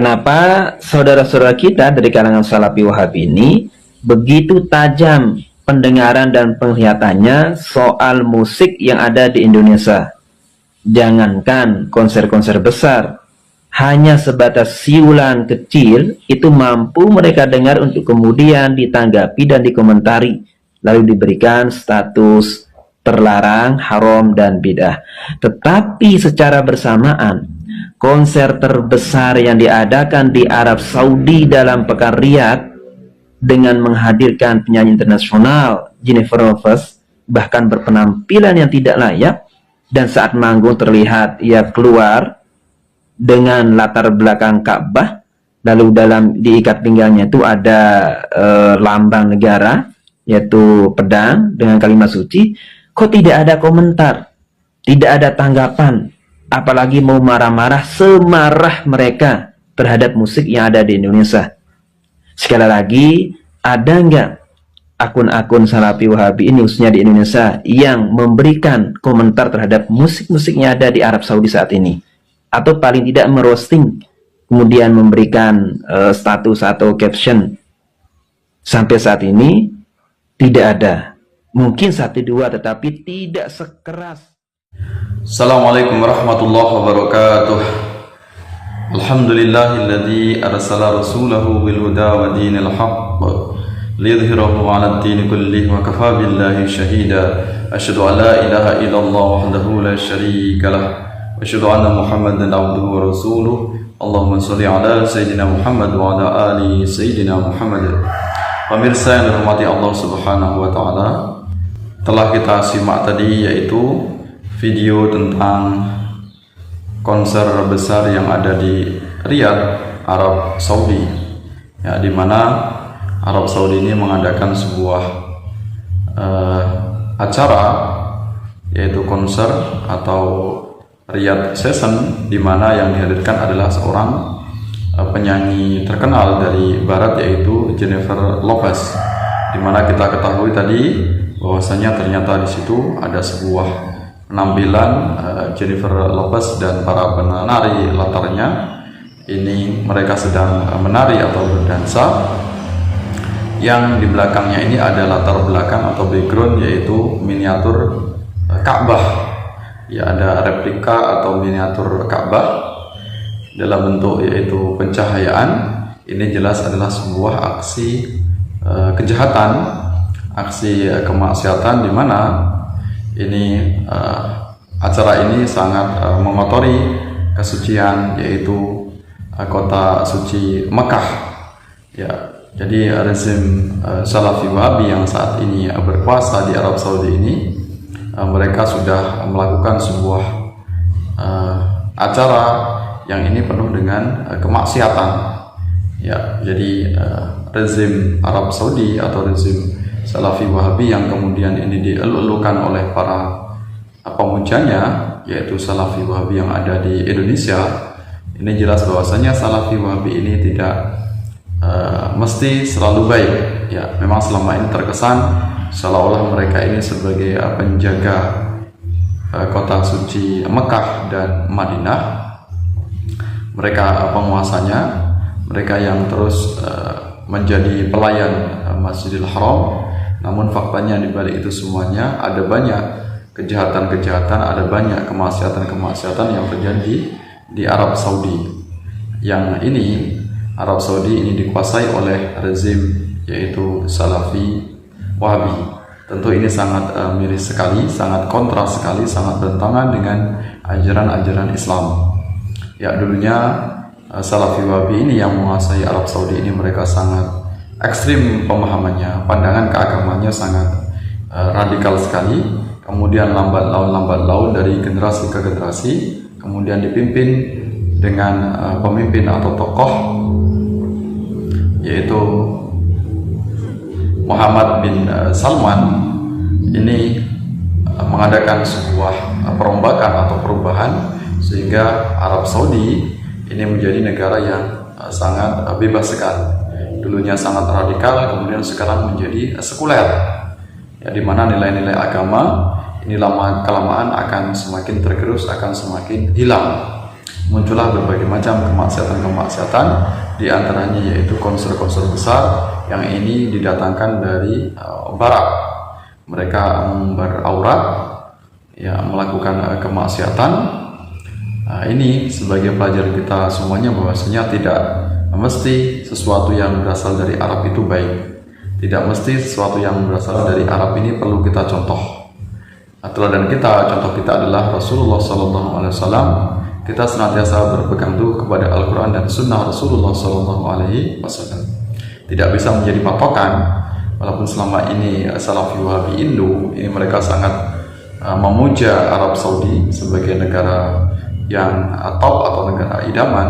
Kenapa saudara-saudara kita dari kalangan Salafi Wahabi ini begitu tajam pendengaran dan penglihatannya soal musik yang ada di Indonesia? Jangankan konser-konser besar, hanya sebatas siulan kecil itu mampu mereka dengar untuk kemudian ditanggapi dan dikomentari, lalu diberikan status terlarang, haram, dan bidah. Tetapi secara bersamaan, konser terbesar yang diadakan di Arab Saudi dalam pekan Riyadh dengan menghadirkan penyanyi internasional Jennifer Lopez, bahkan berpenampilan yang tidak layak, dan saat manggung terlihat ia keluar dengan latar belakang Ka'bah, lalu di ikat pinggangnya itu ada lambang negara, yaitu pedang dengan kalimat suci. Kok tidak ada komentar, tidak ada tanggapan, apalagi mau marah-marah semarah mereka terhadap musik yang ada di Indonesia? Sekali lagi, ada nggak akun-akun Salafi Wahabi ini khususnya di Indonesia yang memberikan komentar terhadap musik-musik yang ada di Arab Saudi saat ini? Atau paling tidak merosting, kemudian memberikan status atau caption? Sampai saat ini tidak ada. Mungkin satu dua, tetapi tidak sekeras. Assalamualaikum warahmatullahi wabarakatuh. Alhamdulillahilladzi arsala rasulahu bil huda wa dinil haqq liyudhhirahu 'ala ad-din kullih wa kafa billahi shahida. Asyhadu an la ilaha illallah wahdahu la syarika lah wa asyhadu anna Muhammadan 'abduhu wa rasuluh. Allahumma shalli 'ala sayyidina Muhammad wa 'ala ali sayyidina Muhammad. Pemirsa yang dirahmati Allah Subhanahu wa taala, telah kita simak tadi yaitu video tentang konser besar yang ada di Riyadh, Arab Saudi, ya, di mana Arab Saudi ini mengadakan sebuah acara, yaitu konser atau Riyadh Session, di mana yang dihadirkan adalah seorang penyanyi terkenal dari Barat, yaitu Jennifer Lopez, di mana kita ketahui tadi bahwasanya ternyata di situ ada sebuah penampilan Jennifer Lopez dan para penari latarnya. Ini mereka sedang menari atau berdansa, yang di belakangnya ini ada latar belakang atau background, yaitu miniatur Ka'bah. Ya, ada replika atau miniatur Ka'bah dalam bentuk yaitu pencahayaan. Ini jelas adalah sebuah aksi kejahatan, aksi kemaksiatan, di mana ini acara ini sangat mengotori kesucian, yaitu kota suci Mekah. Ya, jadi rezim Salafi Wahabi yang saat ini berkuasa di Arab Saudi ini, mereka sudah melakukan sebuah acara yang ini penuh dengan kemaksiatan. Ya, jadi rezim Arab Saudi atau rezim Salafi Wahabi yang kemudian ini dielulukan oleh para pemujanya, yaitu Salafi Wahabi yang ada di Indonesia. Ini jelas bahwasanya Salafi Wahabi ini tidak mesti selalu baik. Ya, memang selama ini terkesan seolah-olah mereka ini sebagai penjaga kota suci Mekah dan Madinah. Mereka penguasanya, mereka yang terus menjadi pelayan Masjidil Haram. Namun faktanya di balik itu semuanya ada banyak kejahatan-kejahatan, ada banyak kemaksiatan-kemaksiatan yang terjadi di Arab Saudi. Yang ini, Arab Saudi ini dikuasai oleh rezim yaitu Salafi Wahabi. Tentu ini sangat miris sekali, sangat kontras sekali, sangat bertentangan dengan ajaran-ajaran Islam. Ya, dulunya Salafi Wahabi ini yang menguasai Arab Saudi ini, mereka sangat ekstrim pemahamannya, pandangan keagamannya sangat radikal sekali. Kemudian lambat laun dari generasi ke generasi, kemudian dipimpin dengan pemimpin atau tokoh, yaitu Muhammad bin Salman. Ini mengadakan sebuah perombakan atau perubahan, sehingga Arab Saudi ini menjadi negara yang sangat bebas sekali. Dulunya sangat radikal, kemudian sekarang menjadi sekuler, ya, di mana nilai-nilai agama ini lama kelamaan akan semakin tergerus, akan semakin hilang. muncullah berbagai macam kemaksiatan-kemaksiatan, di antaranya yaitu konser-konser besar yang ini didatangkan dari barat. Mereka beraurat, ya, melakukan kemaksiatan. Ini sebagai pelajaran kita semuanya bahwasanya tidak mesti sesuatu yang berasal dari Arab itu baik. Tidak mesti sesuatu yang berasal dari Arab ini perlu kita contoh. Teladan kita, contoh kita adalah Rasulullah SAW. Kita senantiasa berpegang teguh kepada Al-Quran dan Sunnah Rasulullah SAW. Tidak bisa menjadi patokan, walaupun selama ini Salafi Wahabi Indo ini mereka sangat memuja Arab Saudi sebagai negara yang top atau negara idaman,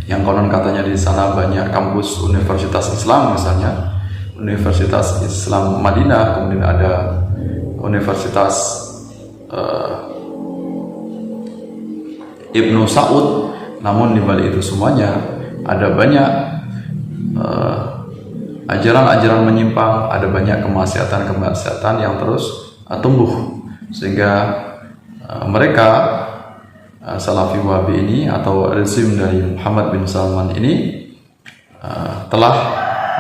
yang konon katanya di sana banyak kampus Universitas Islam, misalnya Universitas Islam Madinah, kemudian ada Universitas Ibnu Saud. Namun di balik itu semuanya ada banyak ajaran-ajaran menyimpang, ada banyak kemaksiatan-kemaksiatan yang terus tumbuh, sehingga mereka Salafi Wahabi ini atau rezim dari Muhammad bin Salman ini telah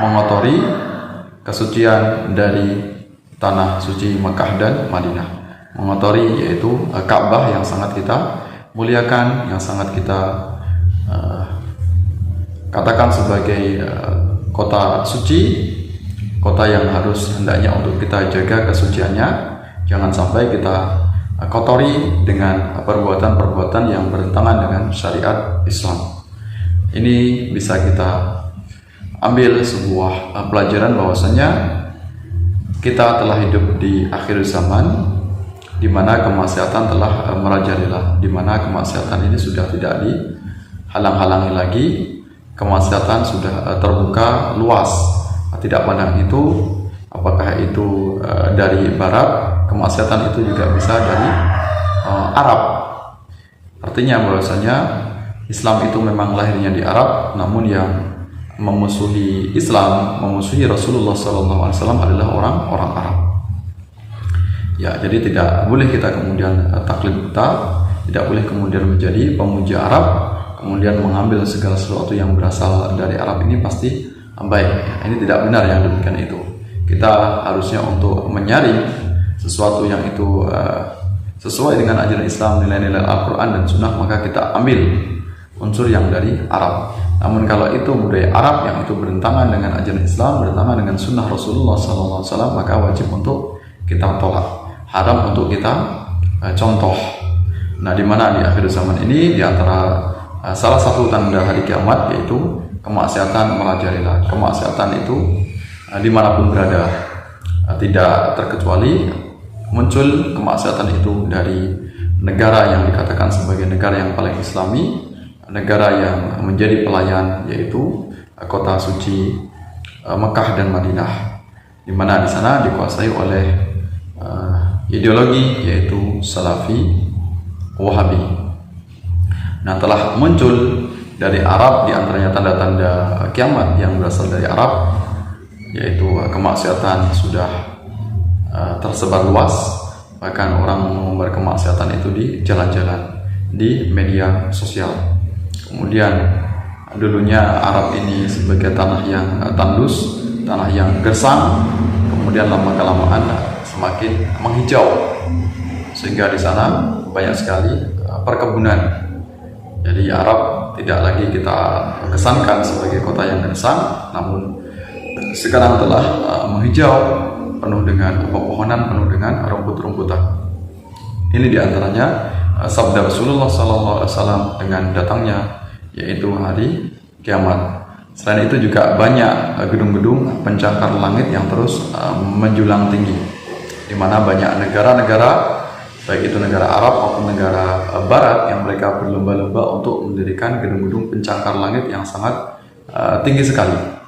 mengotori kesucian dari tanah suci Mekah dan Madinah, mengotori yaitu Ka'bah yang sangat kita muliakan, yang sangat kita katakan sebagai kota suci, kota yang harus hendaknya untuk kita jaga kesuciannya. Jangan sampai kita kotori dengan perbuatan-perbuatan yang bertentangan dengan syariat Islam. Ini bisa kita ambil sebuah pelajaran bahwasanya kita telah hidup di akhir zaman, di mana kemaksiatan telah merajalela, di mana kemaksiatan ini sudah tidak dihalang-halangi lagi. Kemaksiatan sudah terbuka luas, tidak pandang itu apakah itu dari barat. Kemaksiatan itu juga bisa dari Arab. Artinya bahwasanya Islam itu memang lahirnya di Arab, namun yang memusuhi Islam, memusuhi Rasulullah SAW adalah orang-orang Arab. Ya, jadi tidak boleh kita kemudian taklid buta, tidak boleh kemudian menjadi pemuja Arab, kemudian mengambil segala sesuatu yang berasal dari Arab ini pasti baik. Ya, ini tidak benar yang demikian itu. Kita harusnya untuk menyaring sesuatu yang itu sesuai dengan ajaran Islam, nilai-nilai Al-Quran dan Sunnah, maka kita ambil unsur yang dari Arab. Namun kalau itu budaya Arab yang itu bertentangan dengan ajaran Islam, bertentangan dengan Sunnah Rasulullah SAW, maka wajib untuk kita tolak, haram untuk kita contoh. Nah, di mana di akhir zaman ini, di antara salah satu tanda hari kiamat yaitu kemaksiatan merajalela. Kemaksiatan itu dimanapun berada, tidak terkecuali muncul kemaksiatan itu dari negara yang dikatakan sebagai negara yang paling Islami, negara yang menjadi pelayan, yaitu kota suci Mekah dan Madinah, di mana di sana dikuasai oleh ideologi yaitu Salafi Wahabi. Nah, telah muncul dari Arab, di antaranya tanda-tanda kiamat yang berasal dari Arab, yaitu kemaksiatan sudah tersebar luas, bahkan orang mengumbar kemaksiatan itu di jalan-jalan, di media sosial. Kemudian dulunya Arab ini sebagai tanah yang tandus, tanah yang gersang, kemudian lama-kelamaan semakin menghijau, sehingga di sana banyak sekali perkebunan. Jadi Arab tidak lagi kita kesankan sebagai kota yang gersang, namun sekarang telah menghijau, penuh dengan pepohonan, penuh dengan rumput-rumputan. Ini diantaranya sabda Rasulullah SAW dengan datangnya yaitu hari kiamat. Selain itu juga banyak gedung-gedung pencakar langit yang terus menjulang tinggi, di mana banyak negara-negara, baik itu negara Arab maupun negara Barat, yang mereka berlomba-lomba untuk mendirikan gedung-gedung pencakar langit yang sangat tinggi sekali.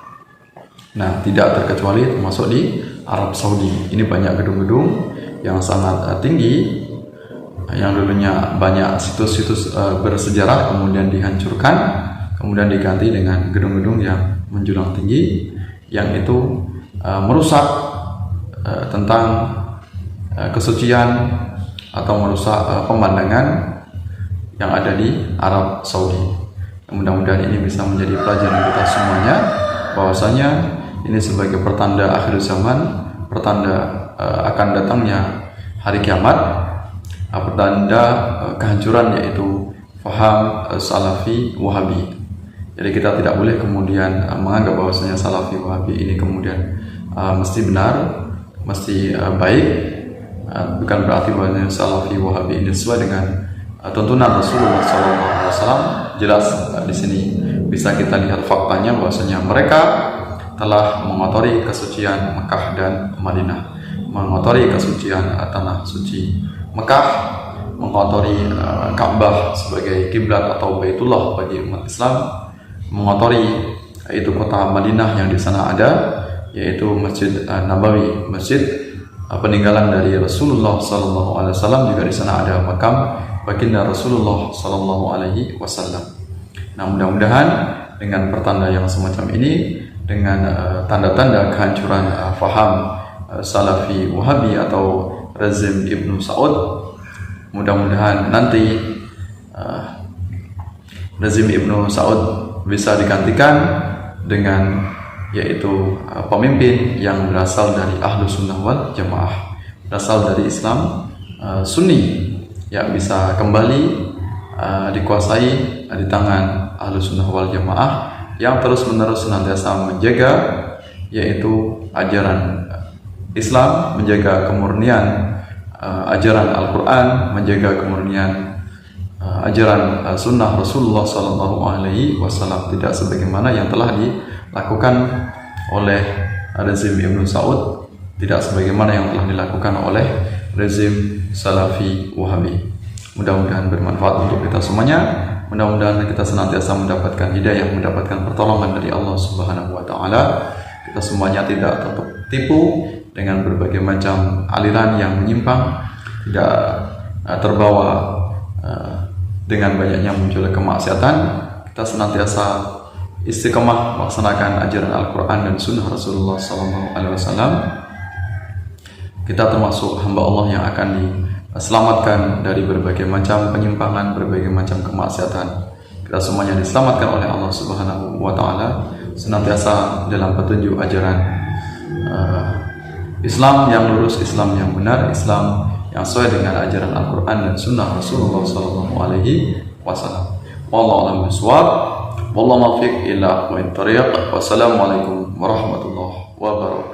Nah, tidak terkecuali termasuk di Arab Saudi. Ini banyak gedung-gedung yang sangat tinggi, yang dulunya banyak situs-situs bersejarah kemudian dihancurkan, kemudian diganti dengan gedung-gedung yang menjulang tinggi, yang itu merusak tentang kesucian atau merusak pemandangan yang ada di Arab Saudi. Mudah-mudahan ini bisa menjadi pelajaran kita semuanya, bahwasanya ini sebagai pertanda akhir zaman, pertanda akan datangnya hari kiamat, pertanda kehancuran, yaitu faham Salafi Wahabi. Jadi kita tidak boleh kemudian menganggap bahwasanya Salafi Wahabi ini kemudian mesti benar, mesti baik. Bukan berarti bahwasanya Salafi Wahabi ini sesuai dengan tuntunan Rasulullah SAW. Jelas di sini bisa kita lihat faktanya bahwasanya mereka telah mengotori kesucian Mekah dan Madinah, mengotori kesucian tanah suci Mekah, mengotori Ka'bah sebagai kiblat atau Baitullah bagi umat Islam, mengotori itu kota Madinah yang di sana ada, yaitu Masjid Nabawi, masjid peninggalan dari Rasulullah SAW. Juga di sana ada makam baginda Rasulullah SAW. Nah, mudah-mudahan dengan pertanda yang semacam ini, dengan tanda-tanda kehancuran faham Salafi Wahabi atau rezim Ibnu Saud, mudah-mudahan nanti rezim Ibnu Saud bisa digantikan dengan yaitu pemimpin yang berasal dari Ahlus Sunnah wal Jamaah, berasal dari Islam Sunni, yang bisa kembali dikuasai di tangan Ahlus Sunnah wal Jamaah, yang terus-menerus senantiasa menjaga yaitu ajaran Islam, menjaga kemurnian ajaran Al-Quran, menjaga kemurnian ajaran sunnah Rasulullah SAW, tidak sebagaimana yang telah dilakukan oleh rezim Ibnu Saud, tidak sebagaimana yang telah dilakukan oleh rezim Salafi Wahabi. Mudah-mudahan bermanfaat untuk kita semuanya. Mudah-mudahan kita senantiasa mendapatkan hidayah, mendapatkan pertolongan dari Allah Subhanahu wa Ta'ala. Kita semuanya tidak tertipu dengan berbagai macam aliran yang menyimpang, tidak terbawa dengan banyaknya muncul kemaksiatan. Kita senantiasa istiqomah melaksanakan ajaran Al-Quran dan Sunnah Rasulullah SAW. Kita termasuk hamba Allah yang akan diselamatkan dari berbagai macam penyimpangan, berbagai macam kemaksiatan. Kita semuanya diselamatkan oleh Allah Subhanahu wa Ta'ala, senantiasa dalam petunjuk ajaran Islam yang lurus, Islam yang benar, Islam yang sesuai dengan ajaran Al-Quran dan Sunnah Rasulullah SAW. Wallahu a'lam bishawab. Wallahu muwaffiq ila aqwamit thoriq. Wassalamualaikum warahmatullahi wabarakatuh.